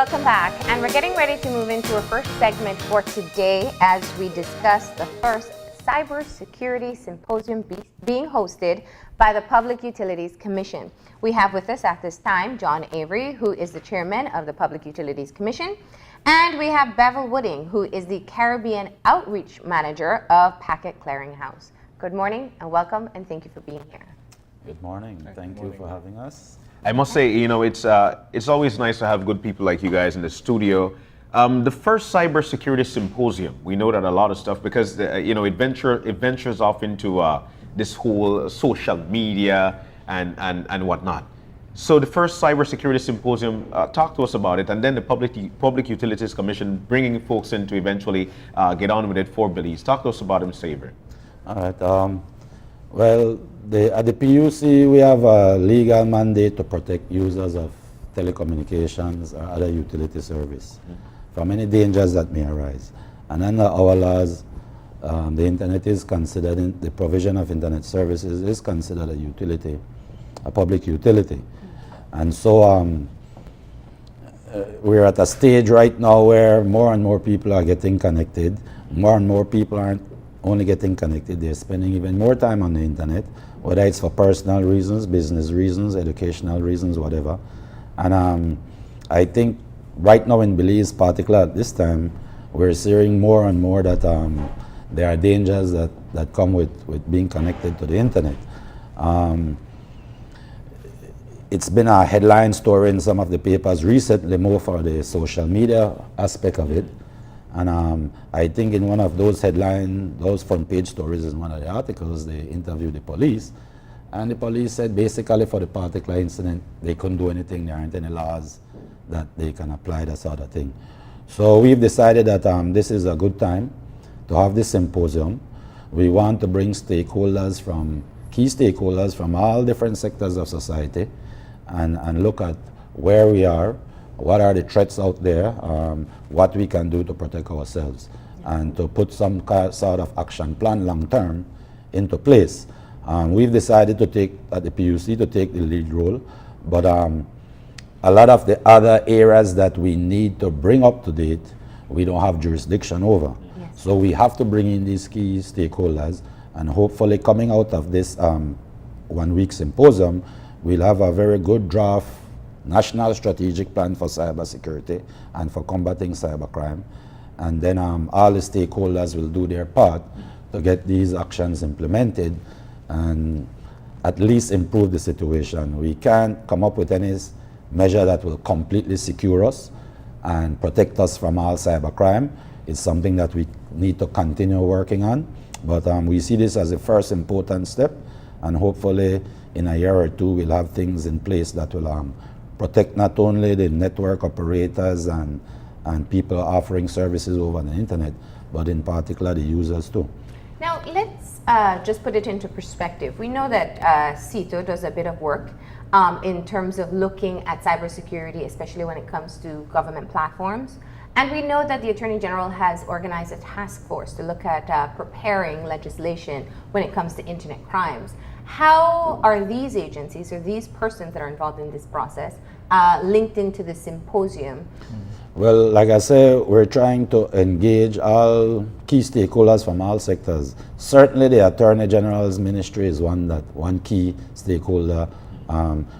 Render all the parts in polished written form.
welcome back. And we're getting ready to move into our first segment for today as we discuss the first Cybersecurity Symposium being hosted by the Public Utilities Commission. We have with us at this time John Avery, who is the chairman of the Public Utilities Commission, and we have Bevil who is the Caribbean Outreach Manager of Packet Clearinghouse. Good morning and welcome, and thank you for being here. Good morning. Thank you for having us. I must say, you know, it's always nice to have good people like you guys in the studio. The first cybersecurity symposium, we know that a lot of stuff, because you know, it ventures off into this whole social media and whatnot. So the first cybersecurity symposium, talk to us about it, and then the Public Utilities Commission bringing folks in to eventually get on with it for Belize. Talk to us about it, Mr. Avery. All right. Well, at the PUC, we have a legal mandate to protect users of telecommunications or other utility service from any dangers that may arise. And under our laws, the internet is considered, the provision of internet services is considered a utility, a public utility. And so we're at a stage right now where more and more people are getting connected. More and more people aren't only getting connected, they're spending even more time on the internet, whether it's for personal reasons, business reasons, educational reasons, whatever. And I think right now in Belize, particularly at this time, we're seeing more and more that there are dangers that come with being connected to the internet. It's been a headline story in some of the papers recently, more for the social media aspect of it. And I think in one of those those front page stories in one of the articles, they interviewed the police. And the police said basically for the particular incident, they couldn't do anything. There aren't any laws that they can apply, that sort of thing. So we've decided that this is a good time to have this symposium. We want to bring key stakeholders from all different sectors of society and look at where we are, what are the threats out there, what we can do to protect ourselves, and to put some sort of action plan long term into place. We've decided to take, at the PUC, to take the lead role, but a lot of the other areas that we need to bring up to date, we don't have jurisdiction over. Yes. So we have to bring in these key stakeholders, and hopefully coming out of this 1 week symposium, we'll have a very good draft national strategic plan for cybersecurity and for combating cybercrime. And then all the stakeholders will do their part to get these actions implemented and at least improve the situation. We can't come up with any measure that will completely secure us and protect us from all cybercrime. It's something that we need to continue working on. But we see this as a first important step, and hopefully in a year or two we'll have things in place that will protect not only the network operators and people offering services over the internet, but in particular the users too. Now let's just put it into perspective. We know that CITO does a bit of work in terms of looking at cybersecurity, especially when it comes to government platforms. And we know that the Attorney General has organized a task force to look at preparing legislation when it comes to internet crimes. How are these agencies or these persons that are involved in this process linked into the symposium? Well, like I said, we're trying to engage all key stakeholders from all sectors. Certainly the Attorney General's ministry is one key stakeholder.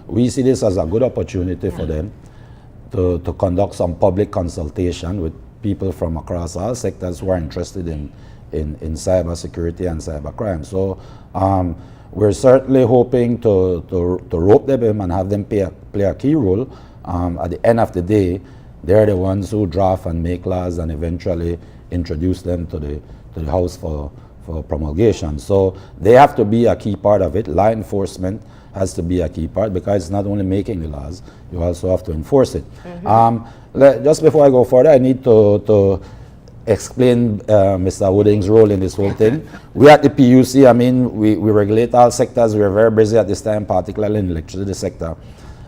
We see this as a good opportunity for them to conduct some public consultation with people from across all sectors who are interested in cybersecurity and cybercrime. So we're certainly hoping to rope them in and have them play a key role. At the end of the day, they're the ones who draft and make laws and eventually introduce them to the House for promulgation. So they have to be a key part of it. Law enforcement has to be a key part, because it's not only making the laws, you also have to enforce it. Just before I go further, I need to explain Mr. Wooding's role in this whole thing. We at the PUC, I mean, we regulate all sectors. We are very busy at this time, particularly in the electricity sector.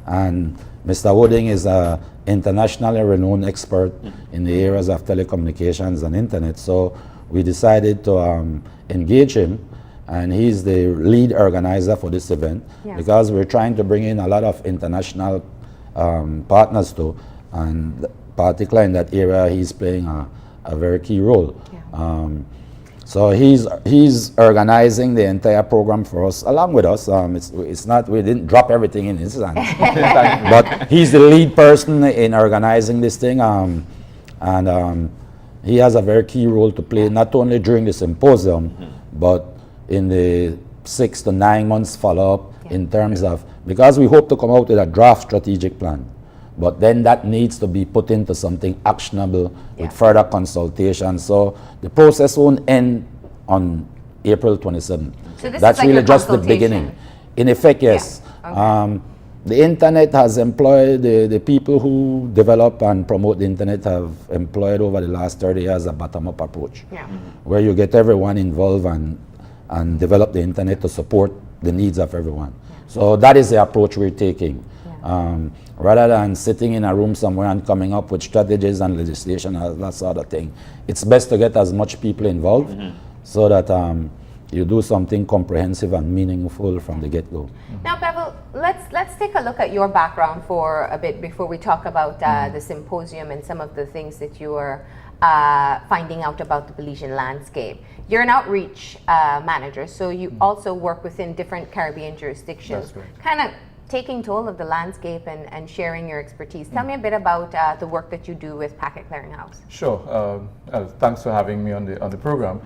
And Mr. Wooding is an internationally renowned expert in the areas of telecommunications and internet. So we decided to engage him, and he's the lead organizer for this event, because we're trying to bring in a lot of international partners too. And particularly in that area, he's playing a very key role. Yeah. So he's organizing the entire program for us, along with us. It's not, we didn't drop everything in his hands, but he's the lead person in organizing this thing, and he has a very key role to play, not only during the symposium, but in the 6 to 9 months follow-up in terms of, because we hope to come out with a draft strategic plan. But then that needs to be put into something actionable with further consultation. So the process won't end on April 27th. So this That's is like really your just the consultation. beginning. In effect, yes. Yeah. Okay. The internet has employed, the people who develop and promote the internet have employed over the last 30 years a bottom-up approach, where you get everyone involved and develop the internet to support the needs of everyone. So that is the approach we're taking. Rather than sitting in a room somewhere and coming up with strategies and legislation and that sort of thing, it's best to get as much people involved so that you do something comprehensive and meaningful from the get-go. Now, Bevil, let's take a look at your background for a bit before we talk about the symposium and some of the things that you are finding out about the Belizean landscape. You're an outreach manager, so you also work within different Caribbean jurisdictions. That's correct. Kind of taking toll of the landscape and sharing your expertise. Tell me a bit about the work that you do with Packet Clearinghouse. Sure. Thanks for having me on the program.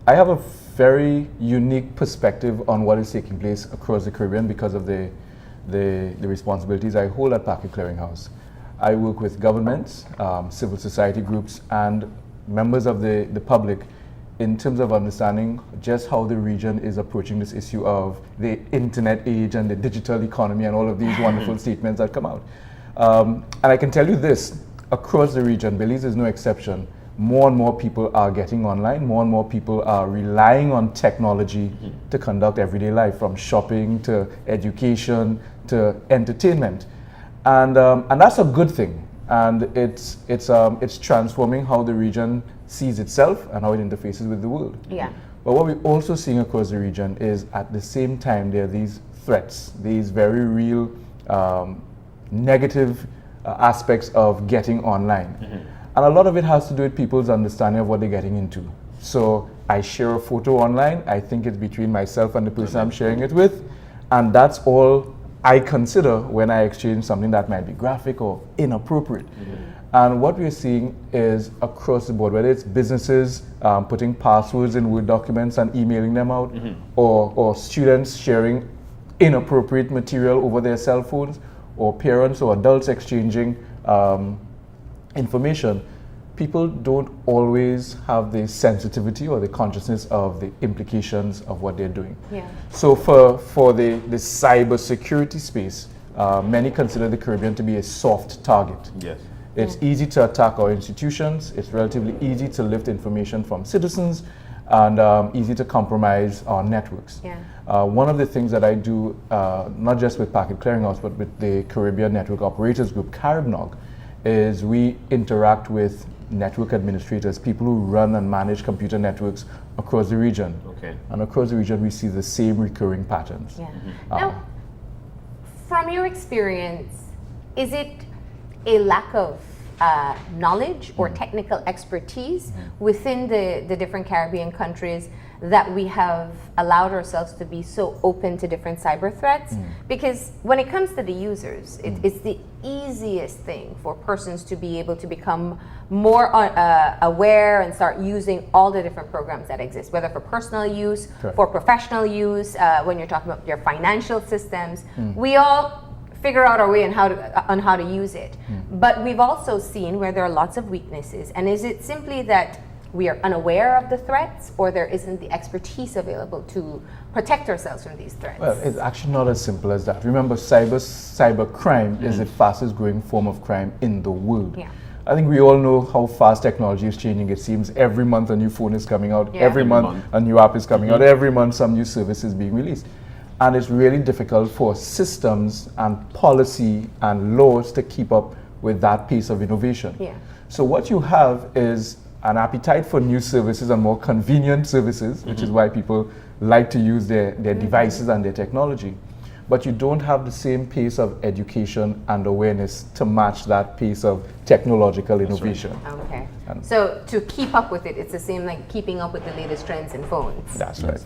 I have a very unique perspective on what is taking place across the Caribbean because of the responsibilities I hold at Packet Clearinghouse. I work with governments, civil society groups, and members of the public in terms of understanding just how the region is approaching this issue of the internet age and the digital economy and all of these wonderful statements that come out. And I can tell you this, across the region, Belize is no exception. More and more people are getting online, more and more people are relying on technology to conduct everyday life, from shopping to education to entertainment. And that's a good thing. And it's transforming how the region sees itself and how it interfaces with the world. Yeah. But what we're also seeing across the region is at the same time there are these threats, these very real negative aspects of getting online. And a lot of it has to do with people's understanding of what they're getting into. So I share a photo online, I think it's between myself and the person I'm sharing it with, and that's all I consider when I exchange something that might be graphic or inappropriate. And what we're seeing is across the board, whether it's businesses putting passwords in Word documents and emailing them out, or students sharing inappropriate material over their cell phones, or parents or adults exchanging information, people don't always have the sensitivity or the consciousness of the implications of what they're doing. Yeah. So for the cybersecurity space, many consider the Caribbean to be a soft target. Yes. It's easy to attack our institutions, it's relatively easy to lift information from citizens, and easy to compromise our networks. Yeah. One of the things that I do, not just with Packet Clearinghouse, but with the Caribbean Network Operators Group, CARIBNOG, is we interact with network administrators, people who run and manage computer networks across the region. Okay. And across the region, we see the same recurring patterns. Yeah. Now, from your experience, is it a lack of knowledge or technical expertise within the different Caribbean countries that we have allowed ourselves to be so open to different cyber threats? Because when it comes to the users, it's the easiest thing for persons to be able to become more aware and start using all the different programs that exist, whether for personal use, Correct. for professional use, when you're talking about your financial systems. We all figure out our way on how to use it. But we've also seen where there are lots of weaknesses. And is it simply that we are unaware of the threats, or there isn't the expertise available to protect ourselves from these threats? Well, it's actually not as simple as that. Remember, cyber crime is the fastest growing form of crime in the world. Yeah. I think we all know how fast technology is changing. It seems every month a new phone is coming out, Yeah. every month a new app is coming out, every month some new service is being released. And it's really difficult for systems and policy and laws to keep up with that pace of innovation. Yeah. So what you have is an appetite for new services and more convenient services, which is why people like to use their devices and their technology. but you don't have the same pace of education and awareness to match that pace of technological innovation. Okay. So to keep up with it, it's the same like keeping up with the latest trends in phones. That's right.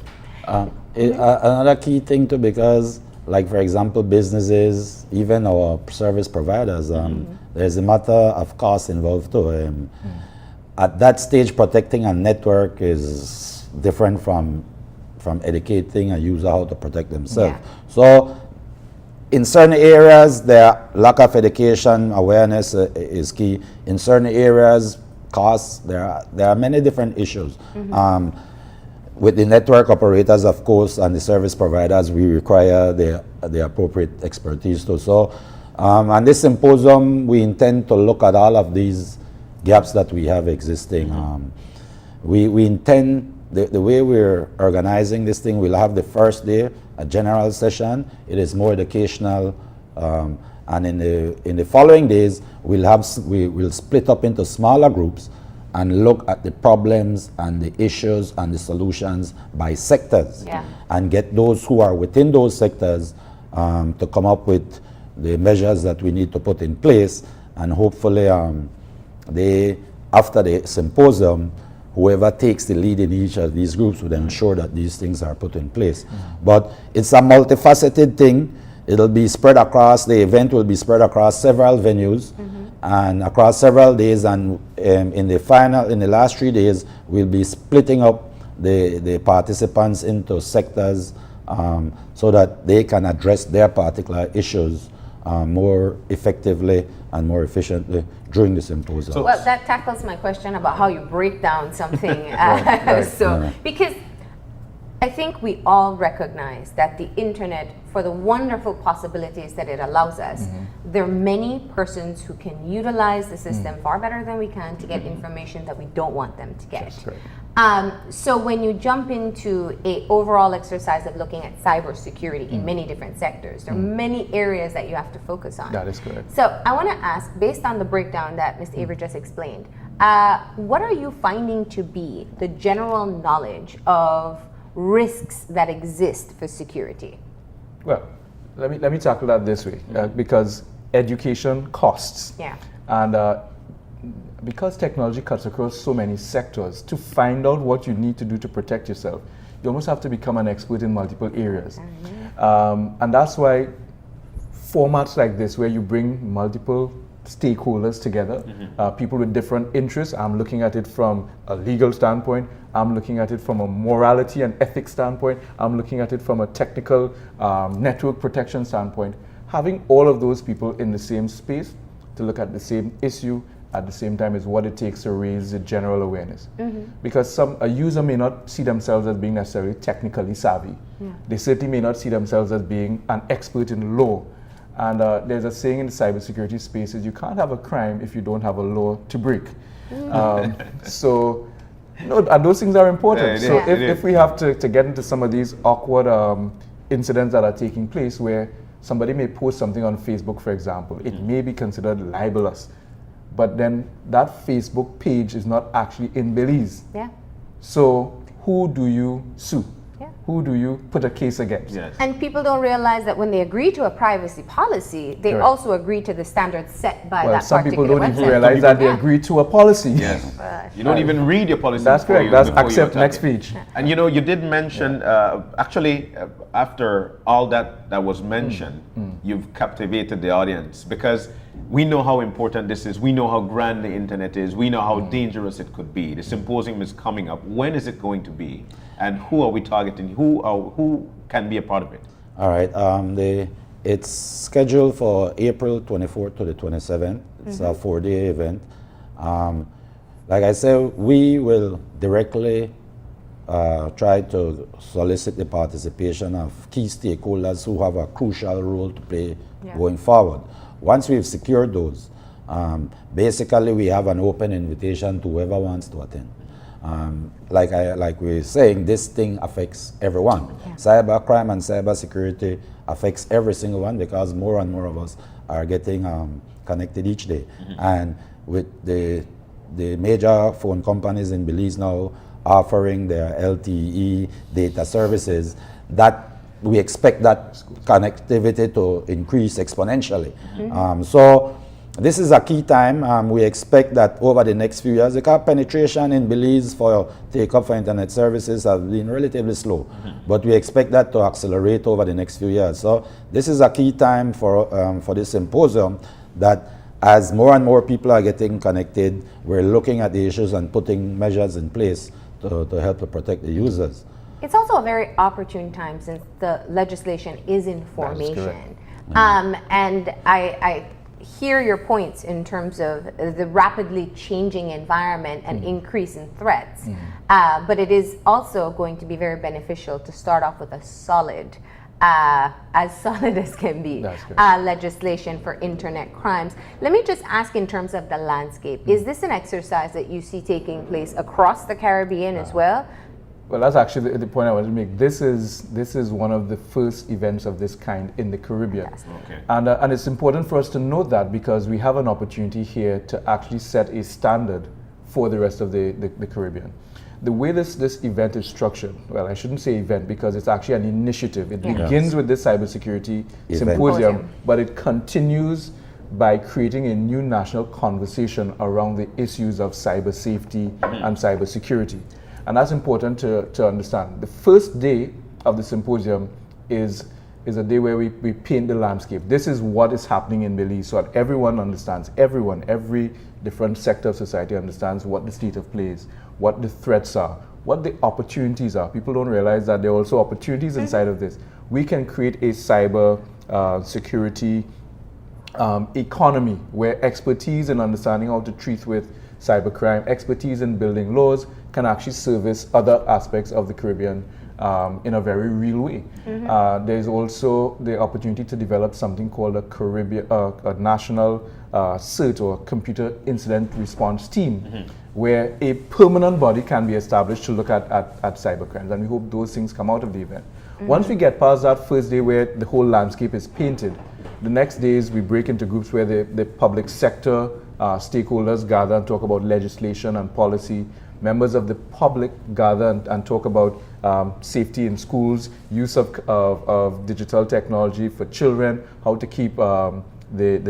Another key thing too, because like for example, businesses, even our service providers, there's a matter of cost involved too. At that stage, protecting a network is different from educating a user how to protect themselves. Yeah. So in certain areas, their lack of education awareness is key. In certain areas, costs, there are many different issues. With the network operators, of course, and the service providers, we require the appropriate expertise too. So, and this symposium, we intend to look at all of these gaps that we have existing. We intend, the way we're organizing this thing, we'll have the first day a general session. It is more educational, and in the following days, we'll split up into smaller groups and look at the problems and the issues and the solutions by sectors, and get those who are within those sectors to come up with the measures that we need to put in place, and hopefully after the symposium, whoever takes the lead in each of these groups would ensure that these things are put in place. But it's a multifaceted thing. It'll be spread across, the event will be spread across several venues and across several days, and in the last 3 days, we'll be splitting up the participants into sectors so that they can address their particular issues more effectively and more efficiently during the symposium. Well, that tackles my question about how you break down something. Because I think we all recognize that the internet, for the wonderful possibilities that it allows us, there are many persons who can utilize the system far better than we can to get information that we don't want them to get. So when you jump into a overall exercise of looking at cybersecurity in many different sectors, there are many areas that you have to focus on. That is correct. So I want to ask, based on the breakdown that Mr. Avery just explained, what are you finding to be the general knowledge of risks that exist for security? Well, let me tackle that this way, because education costs. And because technology cuts across so many sectors, to find out what you need to do to protect yourself, you almost have to become an expert in multiple areas. And that's why formats like this, where you bring multiple stakeholders together, people with different interests. I'm looking at it from a legal standpoint, I'm looking at it from a morality and ethics standpoint, I'm looking at it from a technical network protection standpoint. Having all of those people in the same space to look at the same issue at the same time is what it takes to raise the general awareness. Because a user may not see themselves as being necessarily technically savvy. They certainly may not see themselves as being an expert in law. And there's a saying in the cybersecurity space is you can't have a crime if you don't have a law to break. So, and those things are important. So if we have to get into some of these awkward incidents that are taking place, where somebody may post something on Facebook, for example, it may be considered libelous, but then that Facebook page is not actually in Belize. So who do you sue? Who do you put a case against? And people don't realize that when they agree to a privacy policy, they also agree to the standards set by that some people particular don't website. even realize that they agree to a policy. You don't even read your policy. That's correct. That's accept next page. And you did mention, actually, after all that was mentioned, you've captivated the audience, because we know how important this is. We know how grand the internet is. We know how dangerous it could be. The symposium is coming up. When is it going to be? And who are we targeting? Who can be a part of it? All right. It's scheduled for April 24th to the 27th. It's a 4-day event. Like I said, we will directly try to solicit the participation of key stakeholders who have a crucial role to play going forward. Once we've secured those, basically we have an open invitation to whoever wants to attend. Like we're saying, this thing affects everyone. Cyber crime and cyber security affects every single one, because more and more of us are getting connected each day. And with the major phone companies in Belize now offering their LTE data services, that we expect that connectivity to increase exponentially. So this is a key time. We expect that over the next few years, the penetration in Belize for take-up for internet services has been relatively slow, but we expect that to accelerate over the next few years. So this is a key time for this symposium, that as more and more people are getting connected, we're looking at the issues and putting measures in place to help to protect the users. It's also a very opportune time since the legislation is in formation. And I hear your points in terms of the rapidly changing environment and increase in threats. But it is also going to be very beneficial to start off with a solid, as solid as can be, legislation for internet crimes. Let me just ask, in terms of the landscape, is this an exercise that you see taking place across the Caribbean as well? Well, that's actually the point I wanted to make. This is one of the first events of this kind in the Caribbean. Okay. And it's important for us to note that, because we have an opportunity here to actually set a standard for the rest of the Caribbean. The way this event is structured, well, I shouldn't say event, because it's actually an initiative. It begins with this cybersecurity symposium, but it continues by creating a new national conversation around the issues of cyber safety and cyber security. And that's important to understand. The first day of the symposium is a day where we paint the landscape. This is what is happening in Belize, so that everyone understands, every different sector of society understands what the state of play is, what the threats are, what the opportunities are. People don't realize that there are also opportunities inside of this. We can create a cyber security economy where expertise in understanding how to treat with cybercrime, expertise in building laws, can actually service other aspects of the Caribbean in a very real way. There's also the opportunity to develop something called a national CERT, or Computer Incident Response Team, where a permanent body can be established to look at cybercrimes, and we hope those things come out of the event. Once we get past that first day where the whole landscape is painted, the next days we break into groups where the public sector stakeholders gather and talk about legislation and policy. Members of the public gather and talk about safety in schools, use of digital technology for children, how to keep the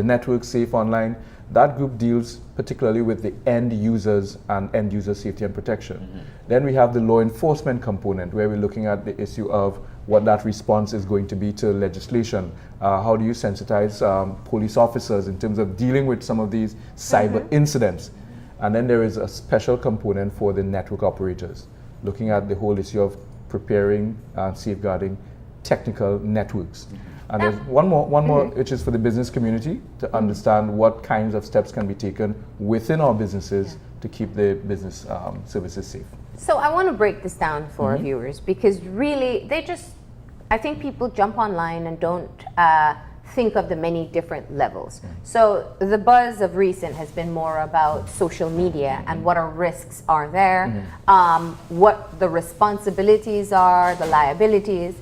network safe online. That group deals particularly with the end users and end user safety and protection. Then we have the law enforcement component, where we're looking at the issue of what that response is going to be to legislation. How do you sensitize police officers in terms of dealing with some of these cyber incidents? And then there is a special component for the network operators, looking at the whole issue of preparing and safeguarding technical networks. And there's one more, which is for the business community to understand what kinds of steps can be taken within our businesses to keep the business services safe. So I want to break this down for our viewers, because really I think people jump online and don't think of the many different levels. So the buzz of recent has been more about social media and what our risks are there, what the responsibilities are, the liabilities.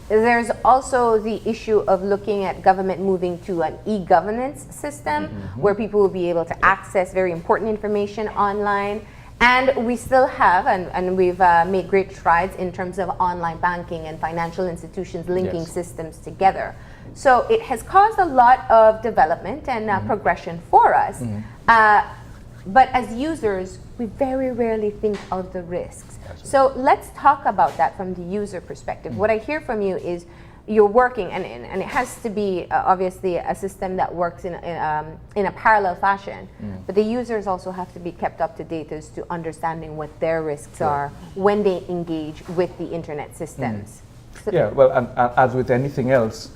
There's also the issue of looking at government moving to an e-governance system where people will be able to access very important information online. And we still have, and we've made great strides in terms of online banking and financial institutions linking systems together. So it has caused a lot of development and progression for us. But as users, we very rarely think of the risks. So let's talk about that from the user perspective. What I hear from you is you're working, and it has to be obviously a system that works in a parallel fashion, but the users also have to be kept up to date as to understanding what their risks are when they engage with the internet systems. Yeah, well, and as with anything else,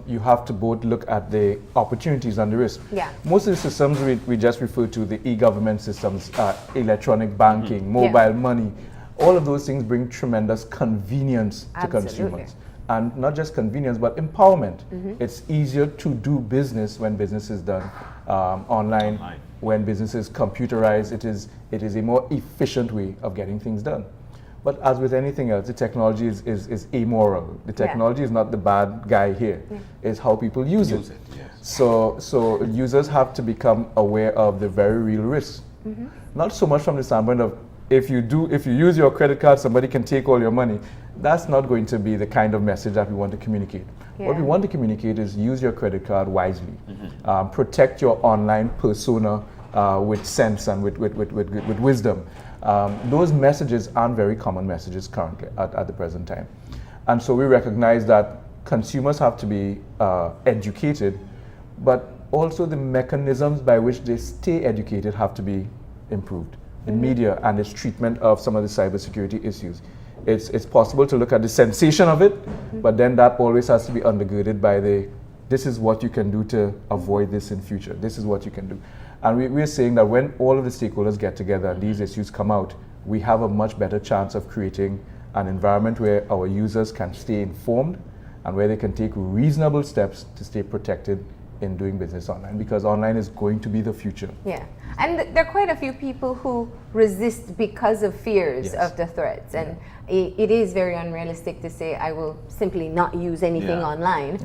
you have to both look at the opportunities and the risks. Most of the systems we just refer to, the e-government systems, electronic banking, mobile money, all of those things bring tremendous convenience to consumers. And not just convenience, but empowerment. It's easier to do business when business is done online, when business is computerized. It is a more efficient way of getting things done. But as with anything else, the technology is amoral. The technology is not the bad guy here. It's how people use it. So users have to become aware of the very real risks. Not so much from the standpoint of if you use your credit card, somebody can take all your money. that's not going to be the kind of message that we want to communicate. What we want to communicate is use your credit card wisely. Protect your online persona with sense and with wisdom. Those messages aren't very common messages currently at the present time. And so we recognize that consumers have to be educated, but also the mechanisms by which they stay educated have to be improved. The media and its treatment of some of the cybersecurity issues. It's possible to look at the sensation of it, but then that always has to be undergirded by this is what you can do to avoid this in future. This is what you can do. And we're saying that when all of the stakeholders get together and these issues come out, we have a much better chance of creating an environment where our users can stay informed and where they can take reasonable steps to stay protected in doing business online, because online is going to be the future. Yeah, and there are quite a few people who resist because of fears of the threats, and it is very unrealistic to say I will simply not use anything online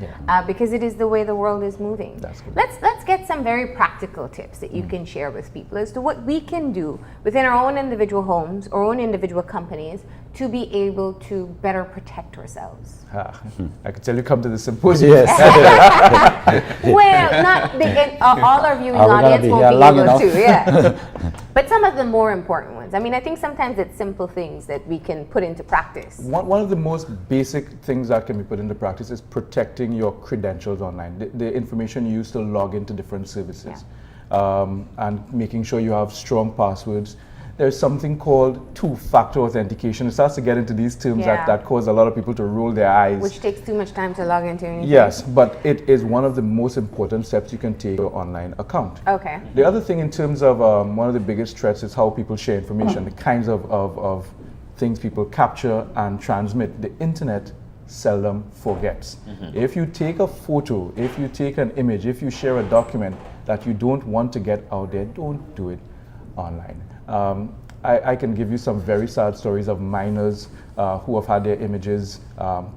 because it is the way the world is moving. That's good. Let's get some very practical tips that you can share with people as to what we can do within our own individual homes, our own individual companies, to be able to better protect ourselves. I could tell you come to the symposium. Yes. Well, not all our viewing Are we gonna audience be won't here be long able enough? to, yeah. But some of the more important ones. I mean, I think sometimes it's simple things that we can put into practice. One of the most basic things that can be put into practice is protecting your credentials online, the information you use to log into different services, and making sure you have strong passwords. There's something called two-factor authentication. It starts to get into these terms that cause a lot of people to roll their eyes. Which takes too much time to log into anything. Yes, but it is one of the most important steps you can take for your online account. Okay. The other thing in terms of one of the biggest threats is how people share information, the kinds of things people capture and transmit. The internet seldom forgets. If you take a photo, if you take an image, if you share a document that you don't want to get out there, don't do it online. I can give you some very sad stories of minors who have had their images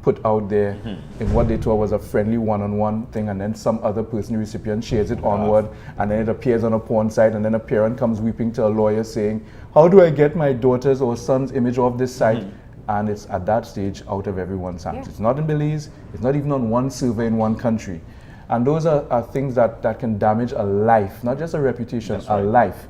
put out there in what they thought was a friendly one-on-one thing, and then some other person, recipient, shares it onward, and then it appears on a porn site, and then a parent comes weeping to a lawyer saying, how do I get my daughter's or son's image off this site? And it's at that stage out of everyone's hands. It's not in Belize, it's not even on one server in one country. And those are things that can damage a life, not just a reputation, a life.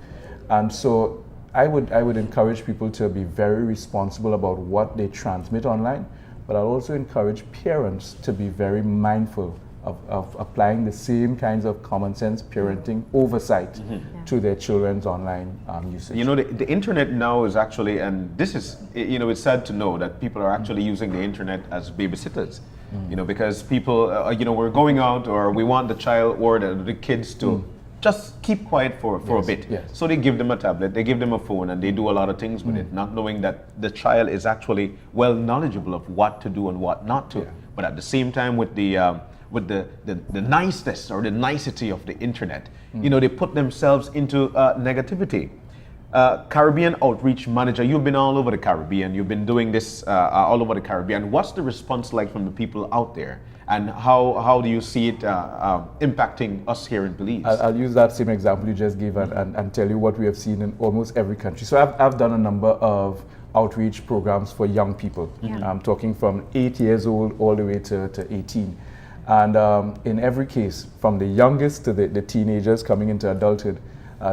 And so I would encourage people to be very responsible about what they transmit online, but I'll also encourage parents to be very mindful of applying the same kinds of common sense parenting oversight to their children's online usage. You know, the internet now is actually, and this is, you know, it's sad to know that people are actually using the internet as babysitters. You know, because people, you know, we're going out, or we want the child or the kids to just keep quiet for a bit. So they give them a tablet, they give them a phone, and they do a lot of things with it, not knowing that the child is actually well knowledgeable of what to do and what not to. But at the same time, with the niceness or the nicety of the internet, you know, they put themselves into negativity. Caribbean Outreach Manager, you've been all over the Caribbean, you've been doing this all over the Caribbean. What's the response like from the people out there? And how do you see it impacting us here in Belize? I'll use that same example you just gave and tell you what we have seen in almost every country. So I've done a number of outreach programs for young people. I'm talking from 8 years old all the way to 18. And in every case, from the youngest to the teenagers coming into adulthood,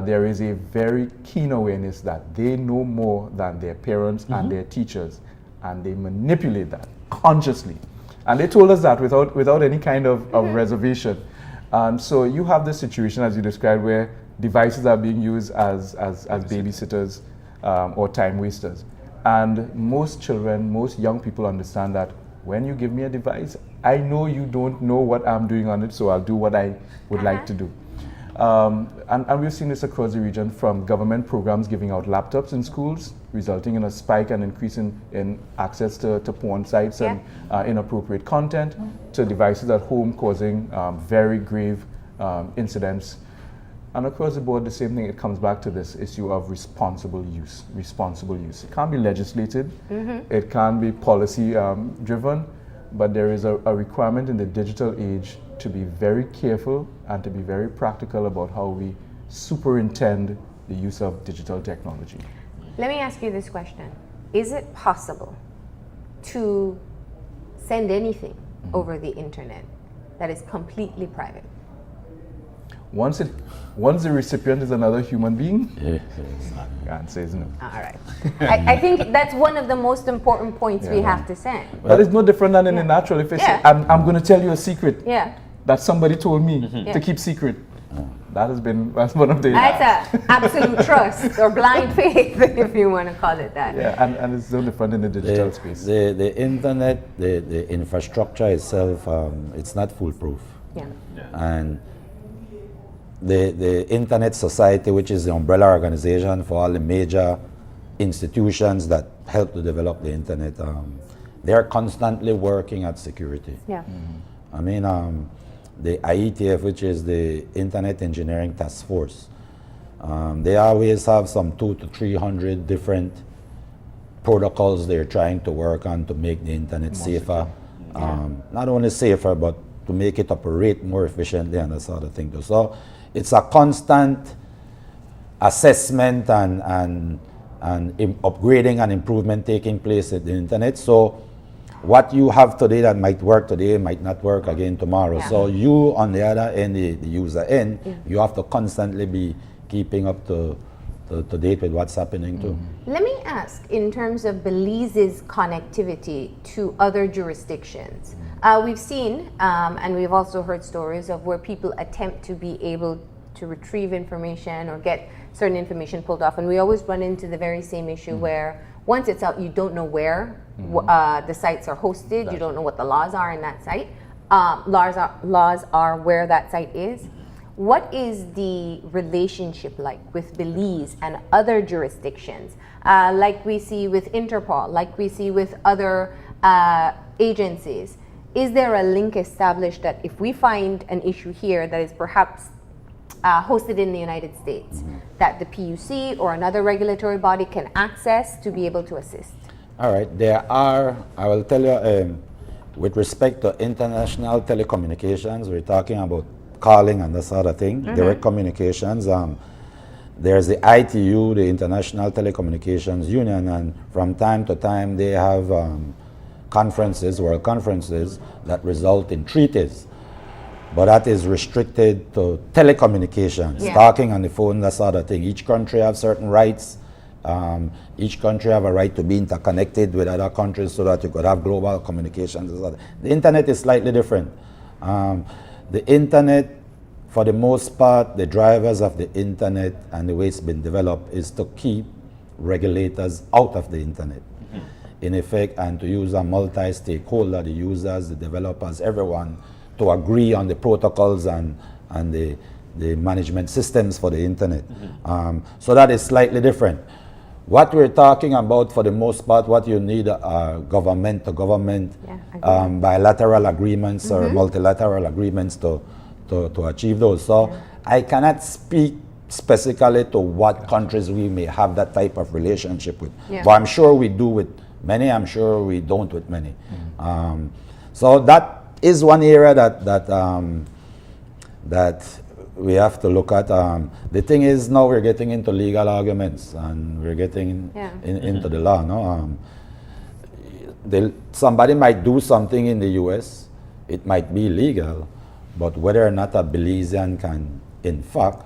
there is a very keen awareness that they know more than their parents and their teachers, and they manipulate that consciously. And they told us that without any kind of reservation. And so you have this situation, as you described, where devices are being used as babysitters or time wasters. And most children, most young people understand that when you give me a device, I know you don't know what I'm doing on it, so I'll do what I would like to do. And we've seen this across the region, from government programs giving out laptops in schools, resulting in a spike and increase in access to porn sites and inappropriate content, to devices at home causing very grave incidents. And across the board, the same thing, it comes back to this issue of responsible use. It can't be legislated, it can't be policy driven, but there is a requirement in the digital age to be very careful and to be very practical about how we superintend the use of digital technology. Let me ask you this question. Is it possible to send anything over the internet that is completely private? Once the recipient is another human being, Yeah. the answer is no. All right. I think that's one of the most important points we have to send. But it's no different than in the natural. If I say, I'm going to tell you a secret Yeah. that somebody told me Yeah. to keep secret, that's one of the... That's a absolute trust or blind faith, if you want to call it that. Yeah, and it's no different in the digital space. The internet, the infrastructure itself, it's not foolproof. Yeah. And the Internet Society, which is the umbrella organization for all the major institutions that help to develop the internet, they're constantly working at security. Yeah. I mean, the IETF, which is the Internet Engineering Task Force, they always have some 200 to 300 different protocols they're trying to work on to make the internet safer. Not only safer, but to make it operate more efficiently and that sort of thing too. So it's a constant assessment and upgrading and improvement taking place at the internet. So what you have today that might work today might not work again tomorrow. Yeah. So you, on the other end, the user end, you have to constantly be keeping up to date with what's happening too. Let me ask, in terms of Belize's connectivity to other jurisdictions, we've seen and we've also heard stories of where people attempt to be able to retrieve information or get certain information pulled off, and we always run into the very same issue where once it's out, you don't know where the sites are hosted, you don't know what the laws are in that site. Laws are where that site is. What is the relationship like with Belize and other jurisdictions, like we see with Interpol, like we see with other agencies? Is there a link established that if we find an issue here that is perhaps hosted in the United States, that the PUC or another regulatory body can access to be able to assist? All right, there are, I will tell you, with respect to international telecommunications, we're talking about calling and that sort of thing, direct communications. There's the ITU, the International Telecommunications Union, and from time to time they have conferences, world conferences, that result in treaties. But that is restricted to telecommunications, talking on the phone, that sort of thing. Each country has certain rights. Each country have a right to be interconnected with other countries so that you could have global communications. The internet is slightly different. The internet, for the most part, the drivers of the internet and the way it's been developed is to keep regulators out of the internet, in effect, and to use a multi-stakeholder, the users, the developers, everyone, to agree on the protocols and the management systems for the internet. So that is slightly different. What we're talking about, for the most part, what you need are government-to-government bilateral agreements or multilateral agreements to achieve those. So I cannot speak specifically to what countries we may have that type of relationship with. But I'm sure we do with many, I'm sure we don't with many. So that is one area that we have to look at. The thing is, now we're getting into legal arguments and we're getting into the law. No? Somebody might do something in the US, it might be legal, but whether or not a Belizean can, in fact,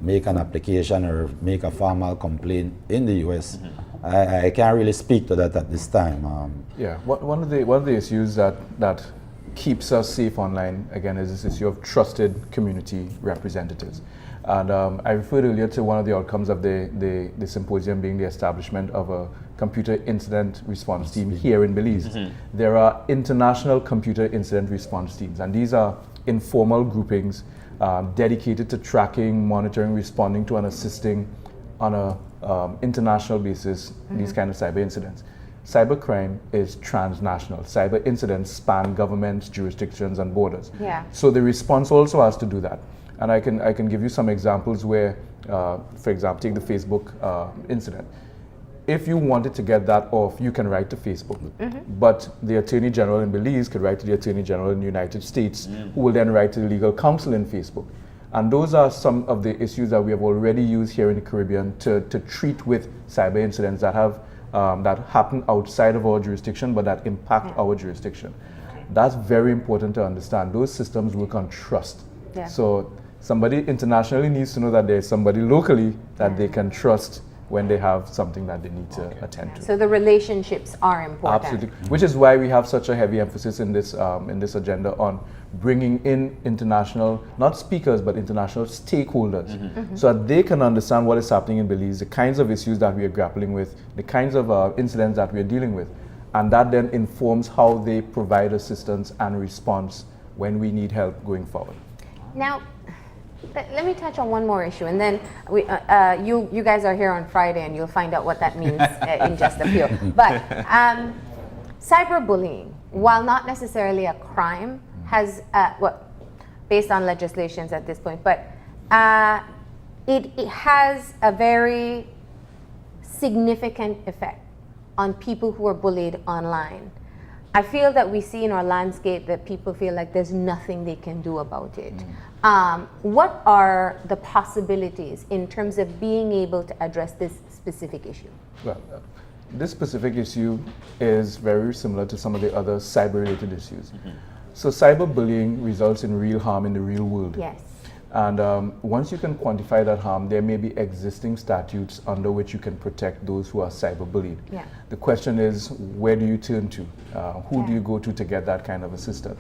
make an application or make a formal complaint in the US, I can't really speak to that at this time. One of the issues that keeps us safe online, again, is this issue of trusted community representatives. And I referred earlier to one of the outcomes of the symposium being the establishment of a computer incident response team here in Belize. There are international computer incident response teams, and these are informal groupings dedicated to tracking, monitoring, responding to, and assisting on an international basis these kind of cyber incidents. Cybercrime is transnational. Cyber incidents span governments, jurisdictions, and borders. So the response also has to do that. And I can give you some examples where, for example, take the Facebook incident. If you wanted to get that off, you can write to Facebook. But the Attorney General in Belize could write to the Attorney General in the United States, who will then write to the legal counsel in Facebook. And those are some of the issues that we have already used here in the Caribbean to treat with cyber incidents that have that happen outside of our jurisdiction but that impact our jurisdiction. That's very important to understand. Those systems work on trust. Yeah. So somebody internationally needs to know that there's somebody locally that they can trust when they have something that they need to attend to. So the relationships are important. Absolutely, which is why we have such a heavy emphasis in this agenda on bringing in international, not speakers, but international stakeholders, so that they can understand what is happening in Belize, the kinds of issues that we are grappling with, the kinds of incidents that we are dealing with, and that then informs how they provide assistance and response when we need help going forward. Now, let me touch on one more issue, and then you guys are here on Friday, and you'll find out what that means in just a few. But cyberbullying, while not necessarily a crime, has based on legislations at this point, but it has a very significant effect on people who are bullied online. I feel that we see in our landscape that people feel like there's nothing they can do about it. What are the possibilities in terms of being able to address this specific issue? Well, this specific issue is very similar to some of the other cyber-related issues. So cyberbullying results in real harm in the real world. Yes. And once you can quantify that harm, there may be existing statutes under which you can protect those who are cyberbullied. Yeah. The question is, where do you turn to? Who do you go to get that kind of assistance?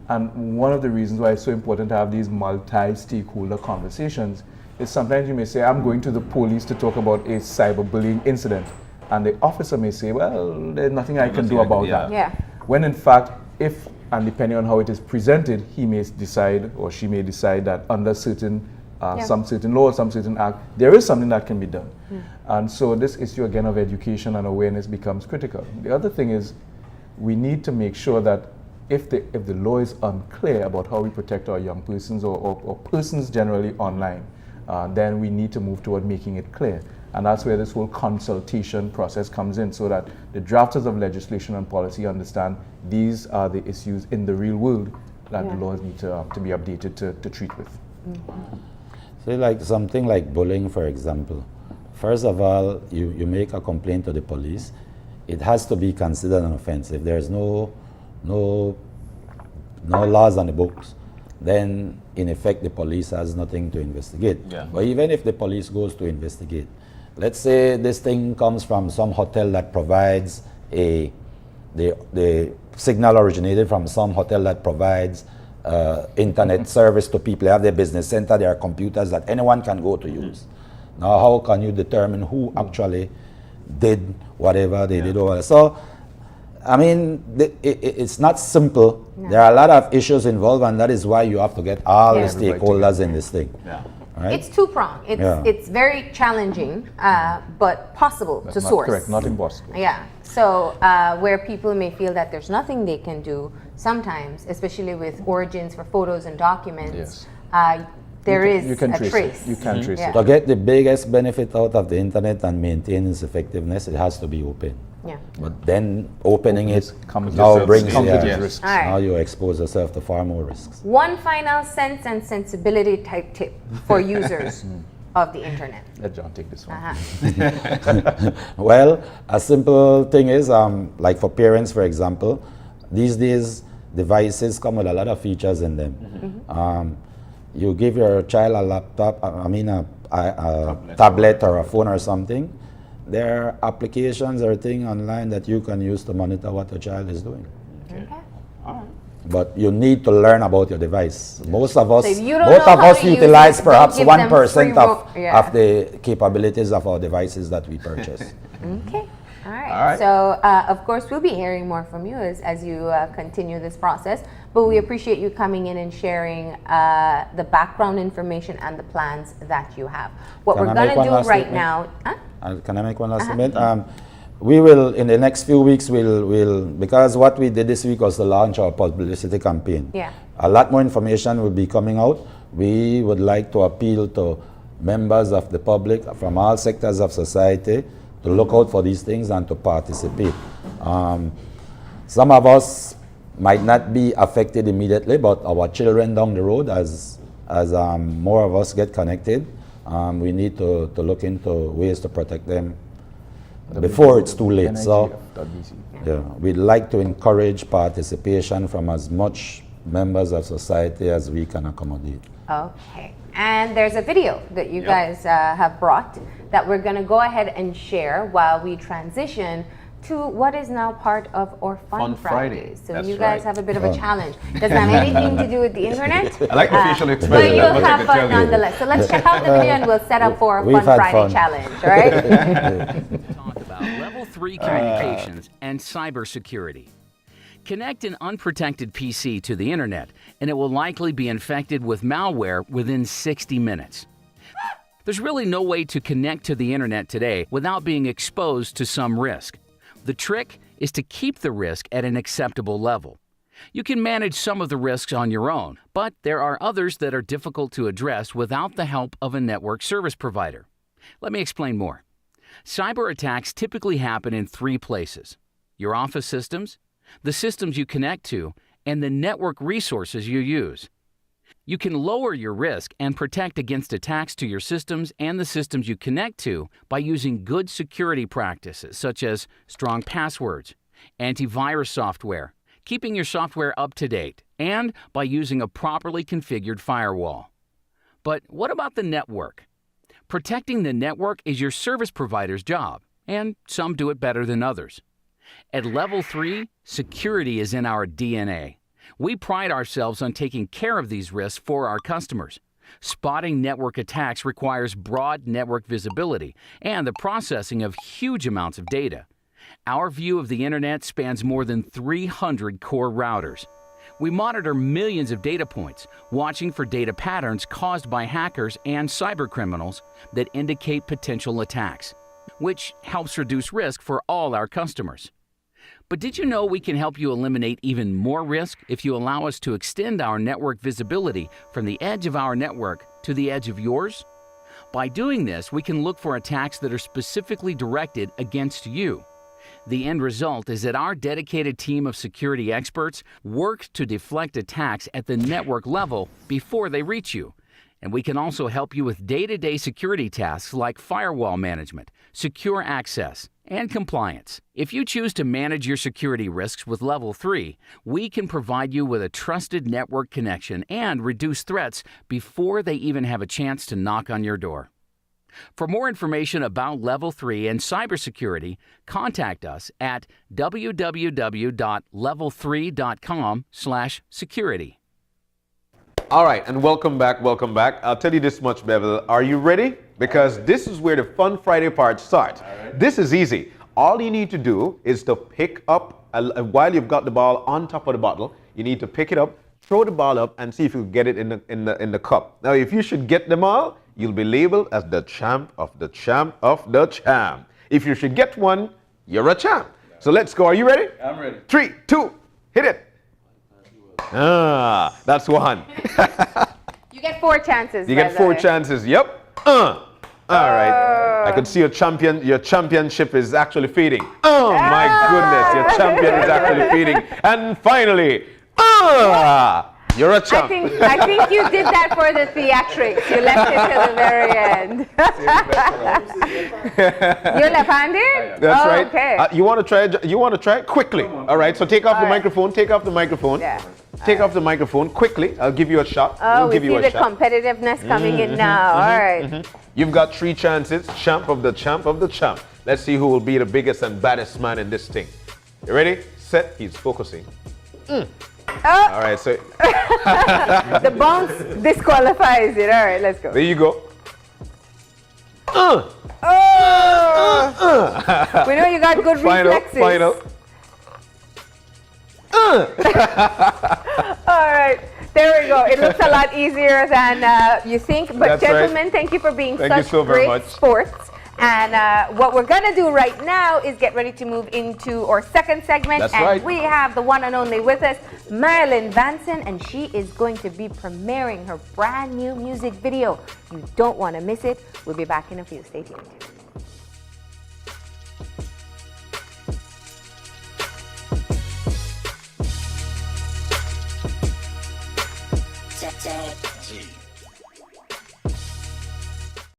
And one of the reasons why it's so important to have these multi-stakeholder conversations is sometimes you may say, I'm going to the police to talk about a cyberbullying incident. And the officer may say, well, there's nothing I can do about that. Yeah. When in fact, if and depending on how it is presented, he may decide or she may decide that under certain some certain law or some certain act, there is something that can be done. And so this issue again of education and awareness becomes critical. The other thing is we need to make sure that if the law is unclear about how we protect our young persons or persons generally online, then we need to move toward making it clear. And that's where this whole consultation process comes in, so that the drafters of legislation and policy understand these are the issues in the real world that the laws need to be updated to treat with. Say like something like bullying, for example. First of all, you make a complaint to the police. It has to be considered an offense. If there's no laws on the books, then in effect the police has nothing to investigate. Yeah. But even if the police goes to investigate, let's say this thing comes from some hotel that provides the signal originated from some hotel that provides internet service to people. They have their business center, there are computers that anyone can go to use. Now, how can you determine who actually did whatever they did over there? So, I mean, it's not simple. No. There are a lot of issues involved, and that is why you have to get all the stakeholders in this thing. Yeah. Right? It's two-pronged. It's very challenging, but possible to source. Correct, not impossible. Yeah. So where people may feel that there's nothing they can do, sometimes, especially with origins for photos and documents, there is a trace. You can trace it. To get the biggest benefit out of the internet and maintain its effectiveness, it has to be open. Yeah. But then opening it now brings risks. Right. Now you expose yourself to far more risks. One final sense and sensibility type tip for users of the internet. Let John take this one. Well, a simple thing is, like for parents, for example, these days devices come with a lot of features in them. You give your child a laptop, a tablet or a phone or something, there are applications or things online that you can use to monitor what your child is doing. Okay. All right. But you need to learn about your device. Most of us, So if you don't both know of how us to use utilize it, perhaps don't give them 1% free of the capabilities of our devices that we purchase. Okay. All right. All right. So, of course, we'll be hearing more from you as you continue this process. But we appreciate you coming in and sharing the background information and the plans that you have. What we're going to do right now... Can I make one last statement? We will, in the next few weeks, we'll because what we did this week was to launch our publicity campaign. Yeah. A lot more information will be coming out. We would like to appeal to members of the public from all sectors of society to look out for these things and to participate. Some of us might not be affected immediately, but our children down the road, as more of us get connected, we need to look into ways to protect them before it's too late. So, NITF.BC. yeah, we'd like to encourage participation from as much members of society as we can accommodate. Okay. And there's a video that you guys have brought that we're going to go ahead and share while we transition to what is now part of our Fun Fridays. So That's you guys right. have a bit of a challenge. Doesn't have anything to do with the internet. I like the facial But expression. you'll That's what I have can fun tell you. nonetheless. So let's check out the video and we'll set up for a We've Fun had Friday fun. challenge, all right? Talk about level 3 communications and cybersecurity. Connect an unprotected PC to the internet, and it will likely be infected with malware within 60 minutes. There's really no way to connect to the internet today without being exposed to some risk. The trick is to keep the risk at an acceptable level. You can manage some of the risks on your own, but there are others that are difficult to address without the help of a network service provider. Let me explain more. Cyber attacks typically happen in 3 places: your office systems, the systems you connect to, and the network resources you use. You can lower your risk and protect against attacks to your systems and the systems you connect to by using good security practices such as strong passwords, antivirus software, keeping your software up to date, and by using a properly configured firewall. But what about the network? Protecting the network is your service provider's job, and some do it better than others. At Level 3, security is in our DNA. We pride ourselves on taking care of these risks for our customers. Spotting network attacks requires broad network visibility and the processing of huge amounts of data. Our view of the internet spans more than 300 core routers. We monitor millions of data points, watching for data patterns caused by hackers and cybercriminals that indicate potential attacks, which helps reduce risk for all our customers. But did you know we can help you eliminate even more risk if you allow us to extend our network visibility from the edge of our network to the edge of yours? By doing this, we can look for attacks that are specifically directed against you. The end result is that our dedicated team of security experts work to deflect attacks at the network level before they reach you. And we can also help you with day-to-day security tasks like firewall management, secure access, and compliance. If you choose to manage your security risks with Level 3, we can provide you with a trusted network connection and reduce threats before they even have a chance to knock on your door. For more information about Level 3 and cybersecurity, contact us at www.level3.com/security. All right, and welcome back, welcome back. I'll tell you this much, Bevil. Are you ready? Because this is where the Fun Friday part starts. This is easy. All you need to do is to pick up, while you've got the ball on top of the bottle, you need to pick it up, throw the ball up, and see if you get it in the cup. Now, if you should get them all, you'll be labeled as the champ of the champ of the champ. If you should get one, you're a champ. So let's go. Are you ready? I'm ready. 3, 2, hit it. That's one. You get 4 chances. You by get the 4 way. chances. Yep. All right. I could see your championship is actually fading. Oh my goodness, your champion is actually fading. And finally, you're a champ. I think you did that for the theatrics. You left it to the very end. You're left-handed? That's right. Okay. You want to try it? You want to try it quickly? All right. So take off the microphone. Take off the microphone. Yeah. Take off the microphone quickly. I'll give you a shot. Oh, we'll give we you see a the shot. competitiveness coming in now. All right. You've got 3 chances. Champ of the champ of the champ. Let's see who will be the biggest and baddest man in this thing. You ready? Set. He's focusing. All right. So The bounce disqualifies it. All right, let's go. there you go. We know you got good reflexes. Final. All right, there we go. It looks a lot easier than you think. But That's right. gentlemen, thank you for being Thank you such so very great much. sports. And what we're going to do right now is get ready to move into our second segment. That's and right. we have the one and only with us, Marilyn Vanson, and she is going to be premiering her brand new music video. You don't want to miss it. We'll be back in a few. Stay tuned.